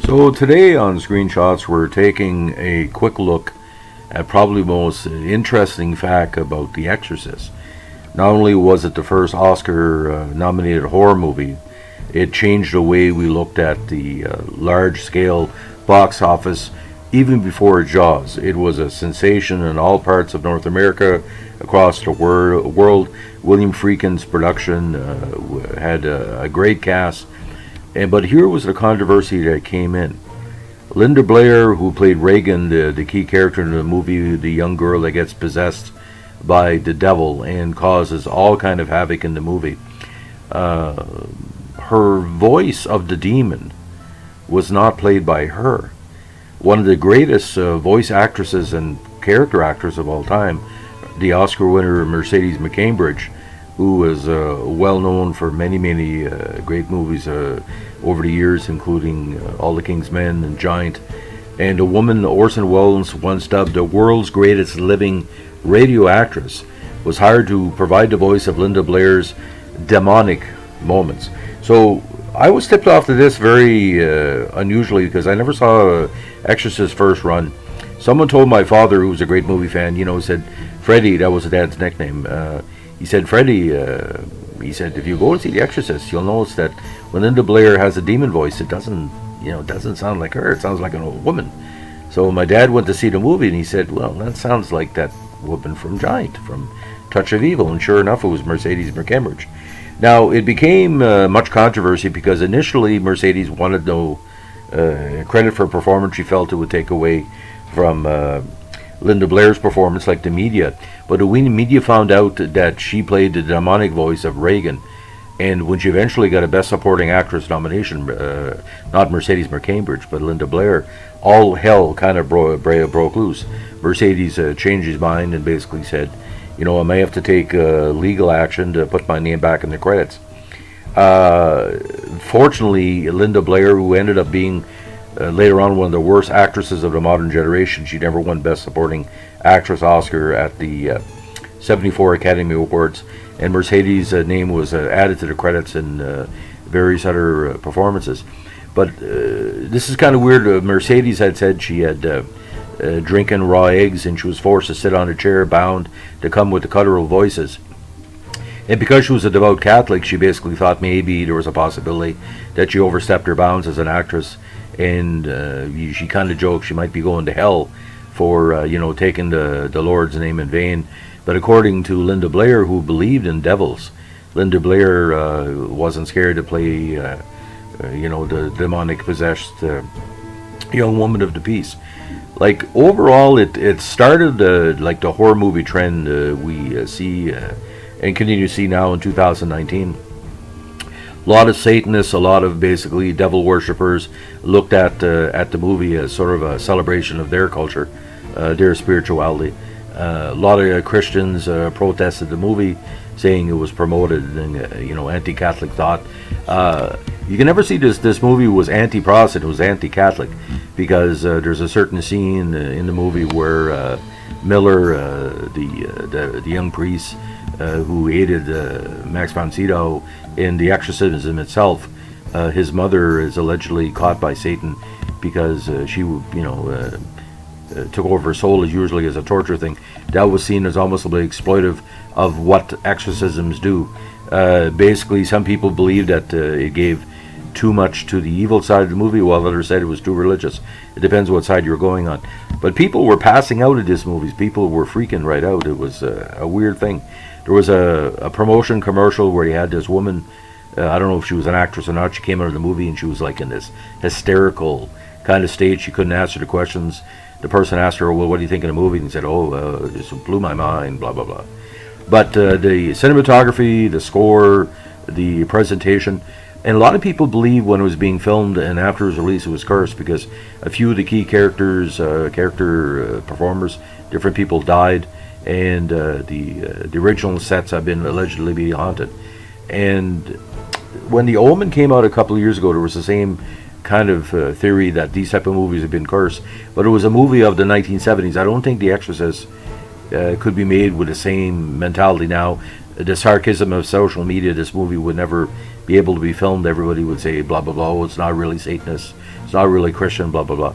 So today on Screenshots, we're taking a quick look at probably the most interesting fact about The Exorcist. Not only was it the first Oscar-nominated horror movie, it changed the way we looked at the large-scale box office even before Jaws. It was a sensation in all parts of North America, across the world. William Friedkin's production had a great cast. But here was the controversy that came in. Linda Blair, who played Regan, the key character in the movie, the young girl that gets possessed by the devil and causes all kind of havoc in the movie. Her voice of the demon was not played by her. One of the greatest voice actresses and character actors of all time, the Oscar winner Mercedes McCambridge, who was well known for many great movies over the years, including All the King's Men and Giant. And a woman Orson Welles once dubbed the world's greatest living radio actress, was hired to provide the voice of Linda Blair's demonic moments. So I was tipped off to this very unusually, because I never saw Exorcist's first run. Someone told my father, who was a great movie fan, said Freddie, that was the dad's nickname. He said, Freddie, he said, if you go to see The Exorcist, you'll notice that when Linda Blair has a demon voice, it doesn't sound like her. It sounds like an old woman. So my dad went to see the movie, and he said, well, that sounds like that woman from Giant, from Touch of Evil. And sure enough, it was Mercedes McCambridge. Now, it became much controversy because initially Mercedes wanted no credit for performance. She felt it would take away from Linda Blair's performance, like the media. But the media found out that she played the demonic voice of Regan. And when she eventually got a Best Supporting Actress nomination, not Mercedes McCambridge, but Linda Blair, all hell kind of broke loose. Mercedes changed his mind and basically said, I may have to take legal action to put my name back in the credits. Fortunately, Linda Blair, who ended up being later on one of the worst actresses of the modern generation, she never won Best Supporting Actress Oscar at the 74 Academy Awards, and Mercedes' name was added to the credits in various other performances. But this is kind of weird. Mercedes had said she had drinking raw eggs, and she was forced to sit on a chair bound to come with the guttural voices. And because she was a devout Catholic, she basically thought maybe there was a possibility that she overstepped her bounds as an actress, and she kind of joked she might be going to hell for taking the Lord's name in vain. But according to Linda Blair, who believed in devils, Linda Blair wasn't scared to play the demonic possessed young woman of the piece. Like, overall, it started like the horror movie trend we see and continue to see now in 2019. A lot of Satanists, a lot of basically devil worshippers looked at the movie as sort of a celebration of their culture, their spirituality. A lot of Christians protested the movie, saying it was promoted anti-Catholic thought. You can never see this movie was anti-Protestant, it was anti-Catholic, because there's a certain scene in the movie where Miller, the young priest who aided Max von Sydow in the exorcism itself, his mother is allegedly caught by Satan because she took over her soul, as usually as a torture thing. That was seen as almost a bit exploitive of what exorcisms do. Basically, some people believe that it gave too much to the evil side of the movie, while others said it was too religious. It depends what side you're going on. But people were passing out at these movies. People were freaking right out. It was a weird thing. There was a promotion commercial where you had this woman, I don't know if she was an actress or not, she came out of the movie and she was like in this hysterical kind of state. She couldn't answer the questions. The person asked her, well, what do you think of the movie? And he said, this blew my mind, blah, blah, blah. But the cinematography, the score, the presentation, and a lot of people believe when it was being filmed and after it was released it was cursed, because a few of the key character performers, different people died, and the original sets have been allegedly be haunted. And when The Omen came out a couple of years ago, there was the same kind of theory that these type of movies have been cursed, but it was a movie of the 1970s. I don't think The Exorcist could be made with the same mentality now. The sarcasm of social media, this movie would never be able to be filmed. Everybody would say blah blah blah. It's not really Satanist. It's not really Christian. Blah blah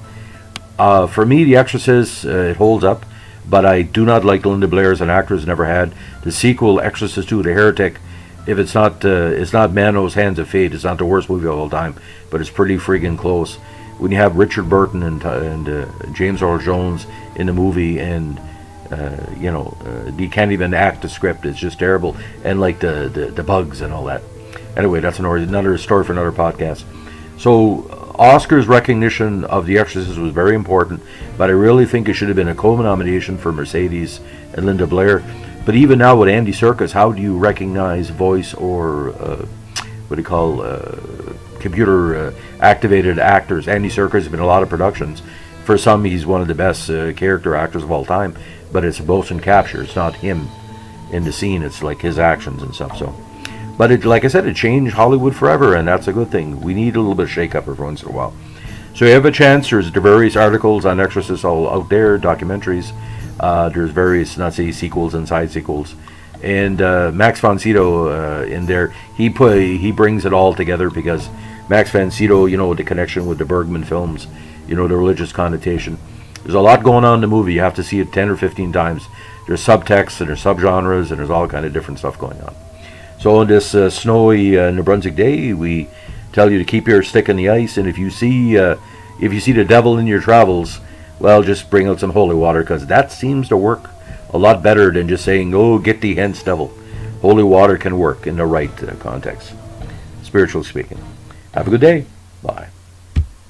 blah. For me, The Exorcist, it holds up, but I do not like Linda Blair as an actress. Never had. The sequel, Exorcist 2: The Heretic, if it's not Manos' Hands of Fate, it's not the worst movie of all time, but it's pretty friggin' close. When you have Richard Burton and James Earl Jones in the movie, and you can't even act the script, it's just terrible, and like the bugs and all that. Anyway, that's another story for another podcast. So Oscar's recognition of The Exorcist was very important, but I really think it should have been a co-nomination for Mercedes and Linda Blair. But even now with Andy Serkis, how do you recognize voice or what do you call computer activated actors? Andy Serkis has been in a lot of productions. For some, he's one of the best character actors of all time, but it's motion capture. It's not him in the scene. It's like his actions and stuff. So, but it, like I said, it changed Hollywood forever, and that's a good thing. We need a little bit of shake-up every once in a while. So you have a chance. There's the various articles on Exorcist all out there, documentaries. There's various, not say sequels and side sequels, and Max von Sydow in there. He brings it all together because Max von Sydow, the connection with the Bergman films, the religious connotation. There's a lot going on in the movie. You have to see it 10 or 15 times. There's subtext and there's subgenres and there's all kind of different stuff going on. So on this snowy New Brunswick day, we tell you to keep your stick in the ice, and if you see the devil in your travels, well, just bring out some holy water, because that seems to work a lot better than just saying, "Oh, get thee hence, devil." Holy water can work in the right context, spiritually speaking. Have a good day. Bye.